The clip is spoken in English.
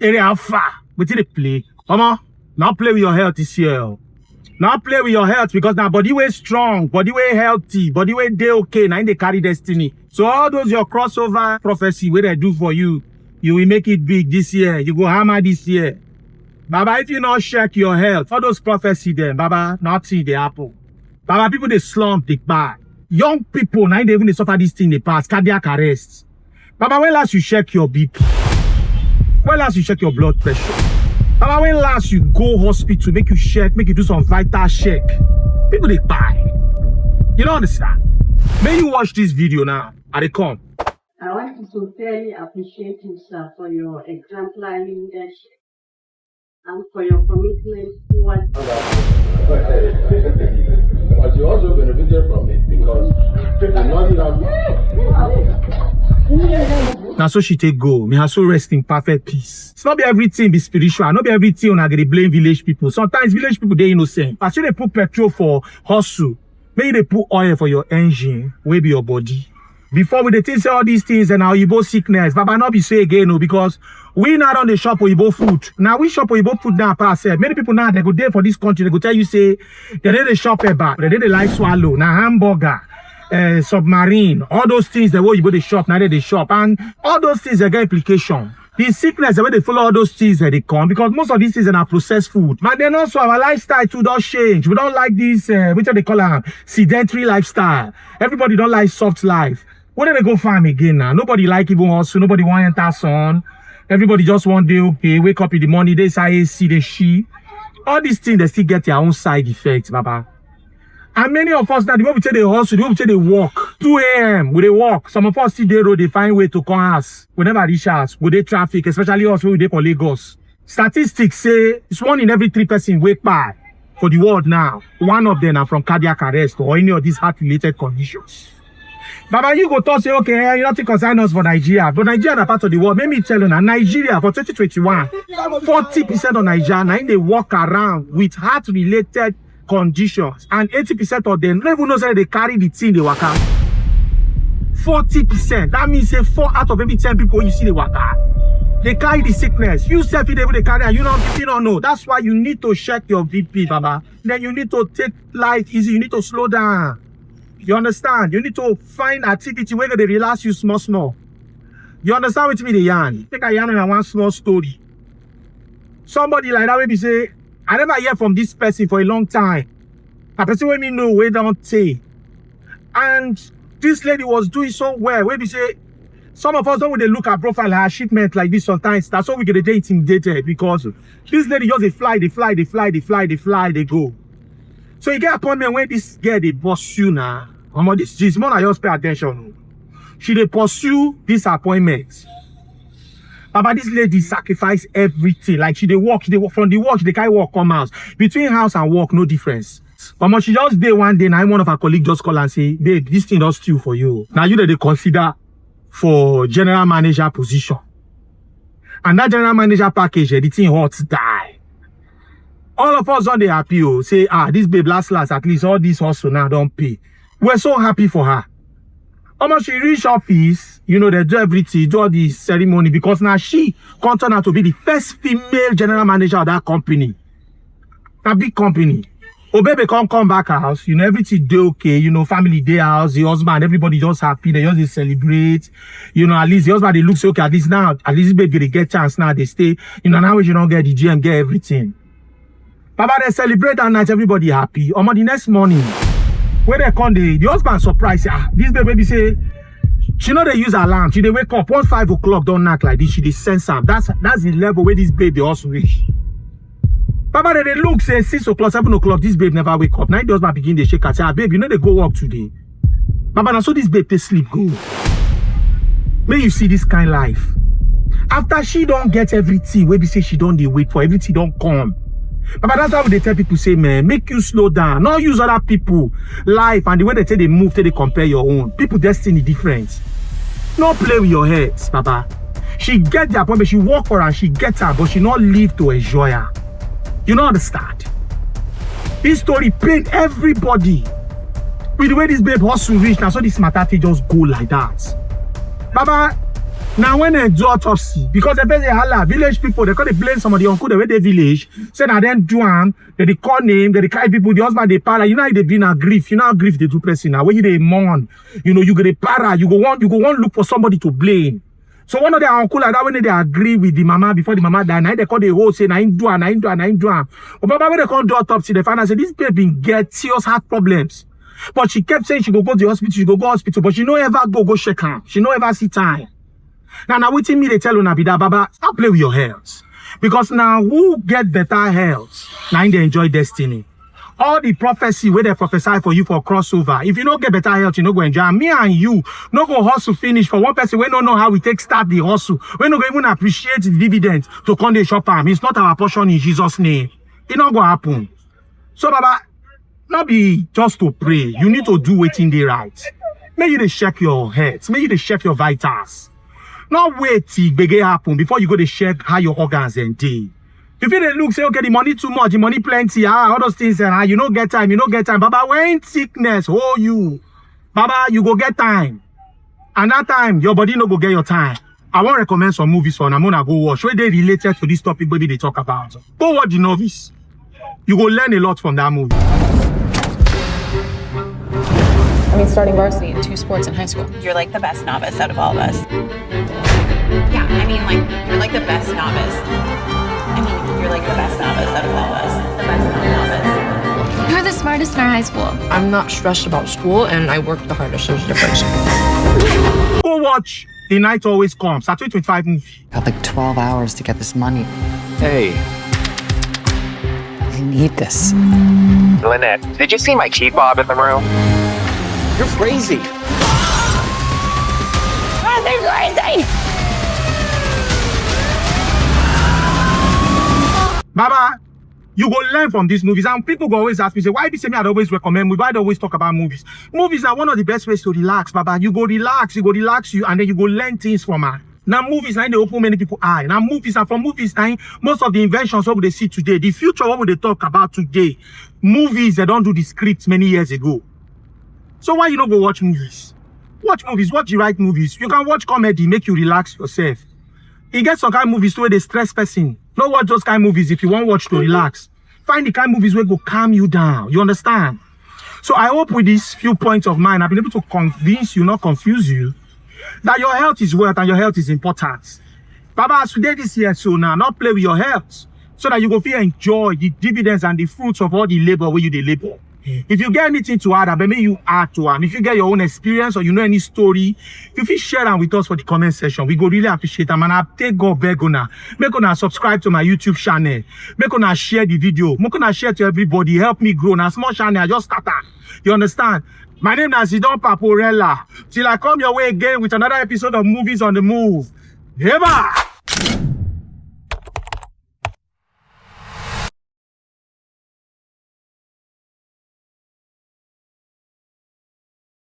area how far. We did it play. Come now play with your health this year. Now play with your health because now body way strong, body way healthy, body way day okay. Now they carry destiny. So all those your crossover prophecy where they do for you, you will make it big this year. You go hammer this year. Baba, if you not check your health, all those prophecy then, Baba, nothing they happen. Baba, people they slump, they buy. Young people now they even suffer this thing they pass, cardiac arrest. Baba, when last you check your BP? When last you check your blood pressure? Baba, when last you go hospital, make you check, make you do some vital check. People they buy. You don't understand? May you watch this video now. They come. I want to sincerely appreciate you, sir, for your exemplary leadership and for your commitment towards. But you also benefited from it because the money now so she take go. Me has so rest in perfect peace. It's not be everything be spiritual. Not be everything on gonna blame village people. Sometimes village people they innocent. As you they put petrol for hustle, maybe they put oil for your engine, maybe your body. Before we they think say all these things and now Oyibo sickness, Baba not be say again no because we not on the shop Oyibo food. Now we shop Oyibo food now pass. Many people now they go there for this country. They go tell you say they did the shop eba, they did the like swallow, now hamburger. Submarine, all those things the way you go to shop, now they shop, and all those things they get implication. The sickness, the way they follow all those things that they come, because most of these things are processed food. But then also our lifestyle too does change. We don't like this, which they call a sedentary lifestyle. Everybody don't like soft life. What do they go farm again now? Nobody like even hustle, nobody want enter sun. Everybody just want to okay, wake up in the morning, they say see the she. All these things they still get their own side effects, Baba. And many of us now, the way we take the hustle, the way we take the walk, 2 a.m. we they walk. Some of us see the road, they find way to come us. We never reach us. We they traffic, especially us when we dey for Lagos. Statistics say it's 1 in every 3 person wake by for the world now. 1 of them are from cardiac arrest or any of these heart-related conditions. Baba, you go talk say, okay, you nothing concern us for Nigeria. But Nigeria is part of the world. Let me tell you now, Nigeria for 2021, 40% of Nigeria now they walk around with heart-related conditions, and 80% of them don't even know that they carry the thing they work out. 40%. That means say 4 out of every 10 people you see they work out. They carry the sickness. You self they carry and you don't know. That's why you need to check your BP, Baba. Then you need to take life easy. You need to slow down. You understand? You need to find activity where they relax you small. You understand what me the yarn? Take a yarn and one small story. Somebody like that maybe say, I never hear from this person for a long time. A person when me know where don't say. And this lady was doing so well. Where we say, some of us don't when they look at profile her achievement like this sometimes. That's why we get intimidated because this lady just they fly, they go. So you get appointment when this girl they pursue now. This more like just pay attention. She they pursue this appointment. But this lady sacrificed everything. Like she they walk from the work, they can't walk come house. Between house and work, no difference. But she just day one day, now one of her colleagues just call and say, babe, this thing does steal for you. Now you that they consider for general manager position. And that general manager package, the thing hot die. All of us on the happy, say, this babe last, at least all this hustle now don't pay. We're so happy for her. Almost she reach office, you know, they do everything, do all the ceremony because now she can turn out to be the first female general manager of that company. A big company. Oh, baby come back house, you know, everything day okay, you know, family day house, the husband, everybody just happy, they just celebrate, you know, at least the husband, they look okay, at least now, at least baby, they get chance now, they stay, you know, now you don't get the GM, get everything. Baba, they celebrate that night, everybody happy. The next morning, when they come, the husband surprised, this baby say, she know they use alarm, she they wake up, once 5 o'clock, don't knock like this, she they sense am. That's the level where this baby also reach. Baba, they look, say 6 o'clock, 7 o'clock, this babe never wake up. Now the husband begin to shake and say, babe, you know they go work today. Baba, now so this babe, they sleep, go. May you see this kind of life. After she don't get everything, where we say she don't they wait for, everything don't come. But that's how they tell people say, man, make you slow down. Not use other people life and the way they say they move till they compare your own. People destiny different. Not play with your heads, Baba. She get the appointment, she walk for her and she get her, but she not live to enjoy her. You don't understand. This story paint everybody. With the way this babe hustle reach, now so this matter just go like that. Baba, Now when they do autopsy, because they say hala, village people, they can't blame some of the uncle the way they village. Say that then do they call name, they carry people, the husband they para. You know how they be in grief. You know how grief they do pressing now. When you they mourn, you know, you get a para, you go want look for somebody to blame. So one of their uncle like that when they agree with the mama before the mama die, now they call the whole say, na him do. But Baba when they call do autopsy, they find out say this baby get serious heart problems. But she kept saying she go to the hospital, but she no ever go check her. She no ever see time. Now waiting me they tell you Nabida Baba, stop play with your health. Because now who get better health? Now they enjoy destiny. All the prophecy where they prophesy for you for crossover. If you don't get better health, you don't go enjoy. Me and you no go hustle finish for one person. We don't know how we take start the hustle. We don't even appreciate the dividends to come the shop. It's not our portion in Jesus' name. It not gonna happen. So Baba, not be just to pray. You need to do waiting the right. May you check your health. May you check your vitals. Not wait till bege happen before you go to check how your organs and day. If you dey look, say, okay, the money too much, the money plenty, all those things, and you don't get time, Baba, when sickness hold you, Baba, you go get time. And that time, your body no go get your time. I want to recommend some movies for I'm gonna go watch where they related to this topic baby they talk about. Go watch The Novice. You go learn a lot from that movie. I mean, starting varsity in 2 sports in high school. You're like the best novice out of all of us. Yeah, I mean, like, you're like the best novice. I mean, you're like the best novice out of all of us. The best novice. You're the smartest in our high school. I'm not stressed about school, and I work the hardest. There's a difference. Go watch The Night Always Comes. At 25 movie. Got like 12 hours to get this money. Hey. I need this. Lynette, did you see my key fob in the room? You're crazy. Oh, they're crazy! Baba, you go learn from these movies. And people go always ask me, say, why do you say me I'd always recommend movies? Why do I always talk about movies? Movies are one of the best ways to relax, Baba. You go relax, and then you go learn things from her. Now movies, now they open many people eye. Now movies, and from movies, now most of the inventions what they see today, the future what would they talk about today? Movies, they don't do the scripts many years ago. So why you not go watch movies? Watch movies, watch the right movies. You can watch comedy, make you relax yourself. You get some kind of movies where they stress person. Don't watch those kind of movies if you want to watch to relax. Find the kind of movies where go calm you down. You understand? So I hope with these few points of mine, I've been able to convince you, not confuse you, that your health is wealth and your health is important. Baba, as today this year, so now, not play with your health, so that you go feel enjoy the dividends and the fruits of all the labor where you dey labor. If you get anything to add, maybe you add to them. If you get your own experience or you know any story, if you share them with us for the comment section, we go really appreciate them. And I take God beg una. Make una subscribe to my YouTube channel. Make una share the video. Make una share to everybody. Help me grow. Now small channel, I just started. You understand? My name is Sidon Paporella. Till I come your way again with another episode of Movies on the Move. Eba!